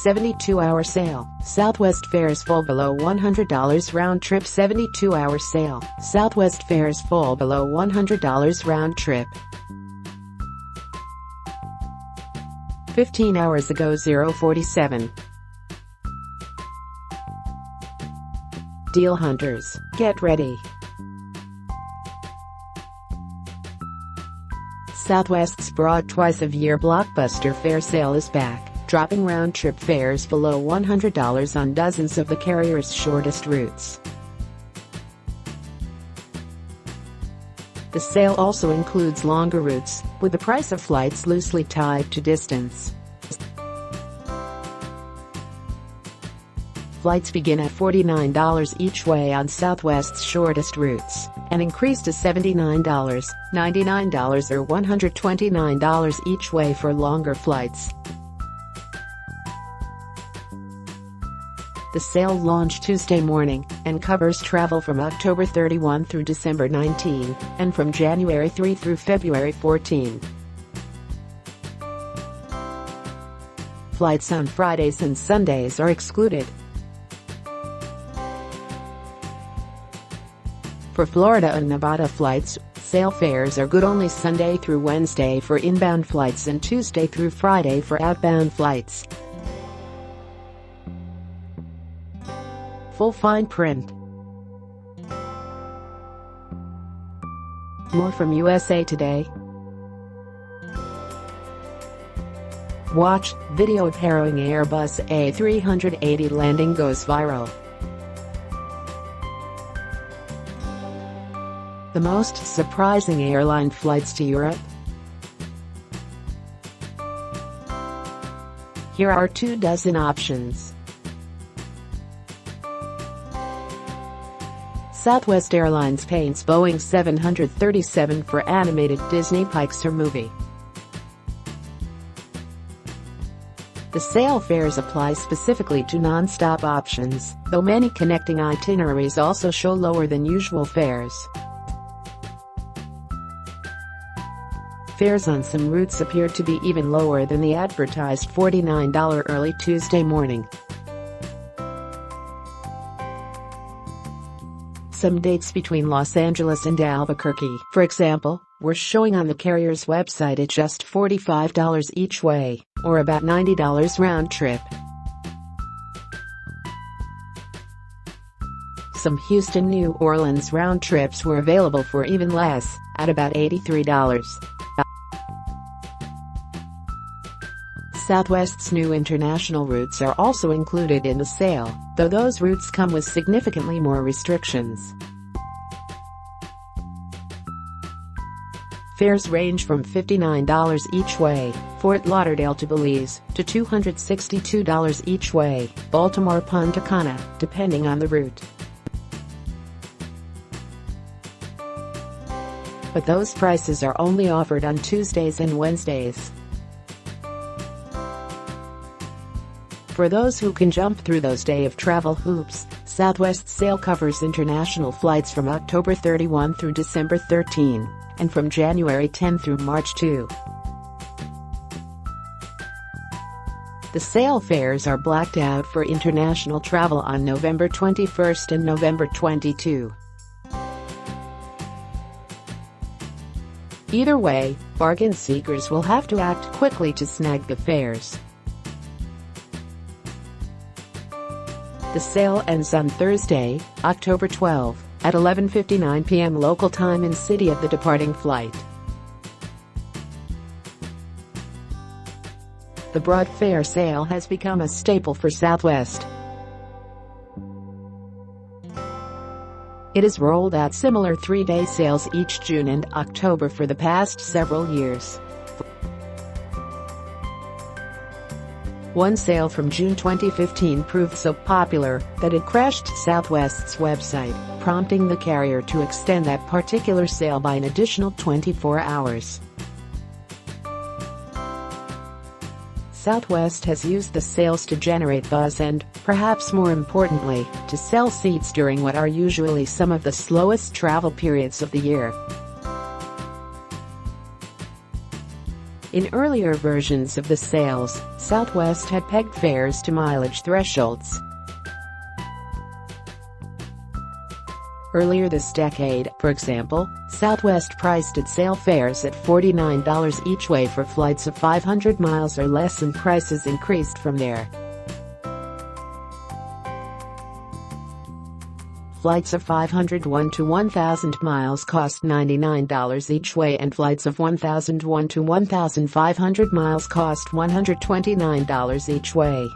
72-hour sale. Southwest fares fall below $100 round trip. 72-hour sale. Southwest fares fall below $100 round trip. 15 hours ago. 047. Deal hunters, get ready. Southwest's broad twice-a-year blockbuster fare sale is back, dropping round-trip fares below $100 on dozens of the carrier's shortest routes. The sale also includes longer routes, with the price of flights loosely tied to distance. Flights begin at $49 each way on Southwest's shortest routes, and increase to $79, $99 or $129 each way for longer flights. The sale launched Tuesday morning, and covers travel from October 31 through December 19, and from January 3 through February 14. Flights on Fridays and Sundays are excluded. For Florida and Nevada flights, sale fares are good only Sunday through Wednesday for inbound flights and Tuesday through Friday for outbound flights. Full fine print. More from USA Today. Watch, video of harrowing Airbus A380 landing goes viral. The most surprising airline flights to Europe? Here are 24 options. Southwest Airlines paints Boeing 737 for animated Disney Pixar movie. The sale fares apply specifically to non-stop options, though many connecting itineraries also show lower than usual fares. Fares on some routes appear to be even lower than the advertised $49 early Tuesday morning. Some dates between Los Angeles and Albuquerque, for example, were showing on the carrier's website at just $45 each way, or about $90 round trip. Some Houston-New Orleans round trips were available for even less, at about $83. Southwest's new international routes are also included in the sale, though those routes come with significantly more restrictions. Fares range from $59 each way, Fort Lauderdale to Belize, to $262 each way, Baltimore-Punta Cana, depending on the route. But those prices are only offered on Tuesdays and Wednesdays. For those who can jump through those day of travel hoops, Southwest's sale covers international flights from October 31 through December 13, and from January 10 through March 2. The sale fares are blacked out for international travel on November 21 and November 22. Either way, bargain seekers will have to act quickly to snag the fares. The sale ends on Thursday, October 12, at 11:59 p.m. local time in city of the departing flight. The broad fare sale has become a staple for Southwest. It has rolled out similar three-day sales each June and October for the past several years. One sale from June 2015 proved so popular that it crashed Southwest's website, prompting the carrier to extend that particular sale by an additional 24 hours. Southwest has used the sales to generate buzz and, perhaps more importantly, to sell seats during what are usually some of the slowest travel periods of the year. In earlier versions of the sales, Southwest had pegged fares to mileage thresholds. Earlier this decade, for example, Southwest priced its sale fares at $49 each way for flights of 500 miles or less, and prices increased from there. Flights of 501 to 1,000 miles cost $99 each way, and flights of 1,001 to 1,500 miles cost $129 each way.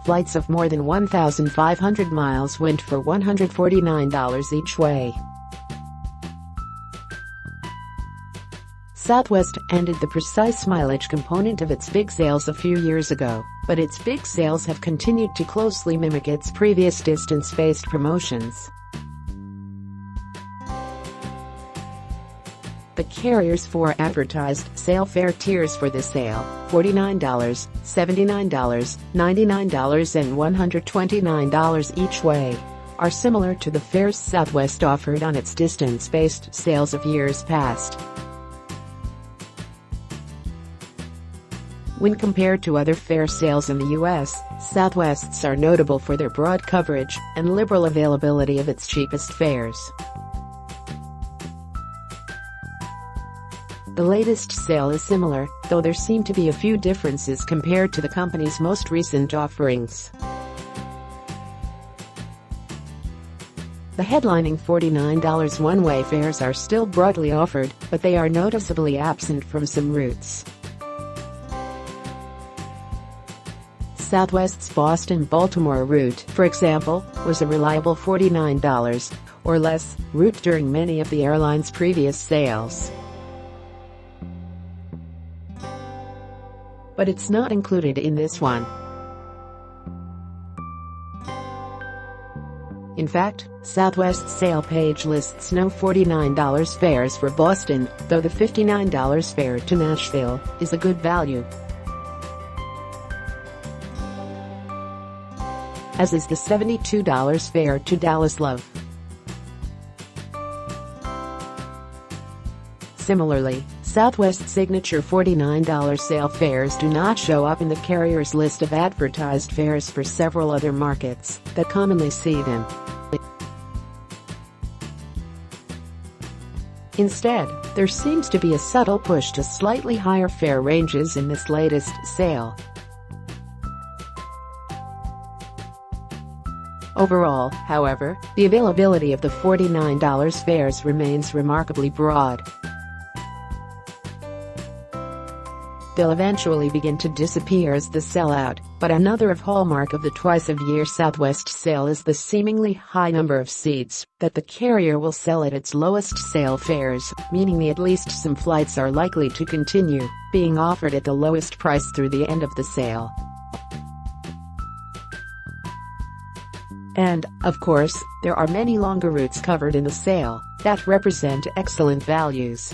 Flights of more than 1,500 miles went for $149 each way. Southwest ended the precise mileage component of its big sales a few years ago, but its big sales have continued to closely mimic its previous distance-based promotions. The carrier's four advertised sale fare tiers for this sale, $49, $79, $99 and $129 each way, are similar to the fares Southwest offered on its distance-based sales of years past. When compared to other fare sales in the U.S., Southwest's are notable for their broad coverage and liberal availability of its cheapest fares. The latest sale is similar, though there seem to be a few differences compared to the company's most recent offerings. The headlining $49 one-way fares are still broadly offered, but they are noticeably absent from some routes. Southwest's Boston-Baltimore route, for example, was a reliable $49 or less route during many of the airline's previous sales. But it's not included in this one. In fact, Southwest's sale page lists no $49 fares for Boston, though the $59 fare to Nashville is a good value. As is the $72 fare to Dallas Love. Similarly, Southwest's signature $49 sale fares do not show up in the carrier's list of advertised fares for several other markets that commonly see them. Instead, there seems to be a subtle push to slightly higher fare ranges in this latest sale. Overall, however, the availability of the $49 fares remains remarkably broad. They'll eventually begin to disappear as the sellout, but another hallmark of the twice-a-year Southwest sale is the seemingly high number of seats that the carrier will sell at its lowest sale fares, meaning that at least some flights are likely to continue being offered at the lowest price through the end of the sale. And, of course, there are many longer routes covered in the sale that represent excellent values.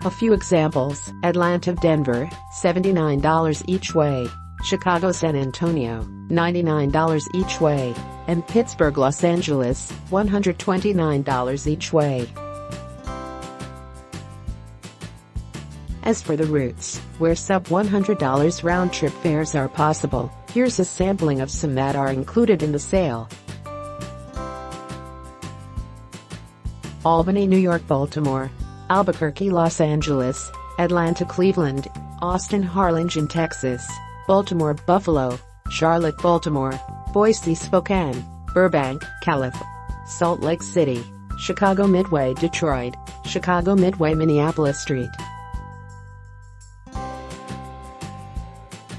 A few examples: Atlanta-Denver, $79 each way; Chicago-San Antonio, $99 each way; and Pittsburgh-Los Angeles, $129 each way. As for the routes where sub-$100 round-trip fares are possible, here's a sampling of some that are included in the sale. Albany, New York, Baltimore; Albuquerque, Los Angeles; Atlanta, Cleveland; Austin, Harlingen, Texas; Baltimore, Buffalo; Charlotte, Baltimore; Boise, Spokane; Burbank, California; Salt Lake City; Chicago Midway, Detroit; Chicago Midway, Minneapolis St.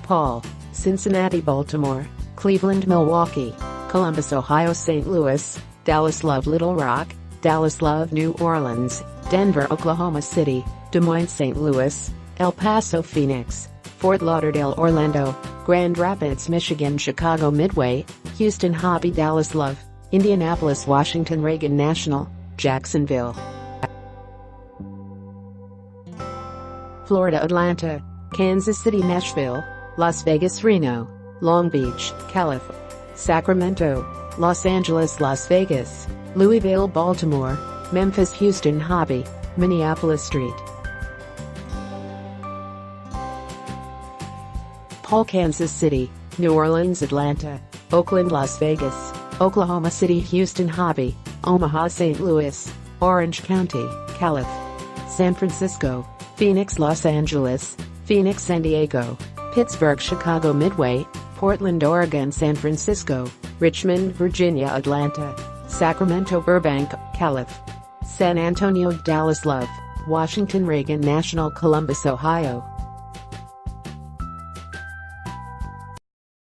Paul; Cincinnati, Baltimore; Cleveland, Milwaukee; Columbus, Ohio; St. Louis; Dallas Love, Little Rock; Dallas Love, New Orleans; Denver, Oklahoma City; Des Moines, St. Louis; El Paso, Phoenix; Fort Lauderdale, Orlando; Grand Rapids, Michigan; Chicago Midway; Houston, Hobby; Dallas Love; Indianapolis, Washington; Reagan National; Jacksonville, Florida; Atlanta; Kansas City; Nashville; Las Vegas; Reno; Long Beach, California; Sacramento; Los Angeles, Las Vegas, Louisville, Baltimore, Memphis, Houston, Hobby, Minneapolis, St. Paul, Kansas City, New Orleans, Atlanta, Oakland, Las Vegas, Oklahoma City, Houston, Hobby, Omaha, St. Louis, Orange County, Calif., San Francisco, Phoenix, Los Angeles, Phoenix, San Diego, Pittsburgh, Chicago, Midway, Portland, Oregon, San Francisco, Richmond, Virginia, Atlanta, Sacramento, Burbank, Calif., San Antonio, Dallas, Love, Washington, Reagan National, Columbus, Ohio.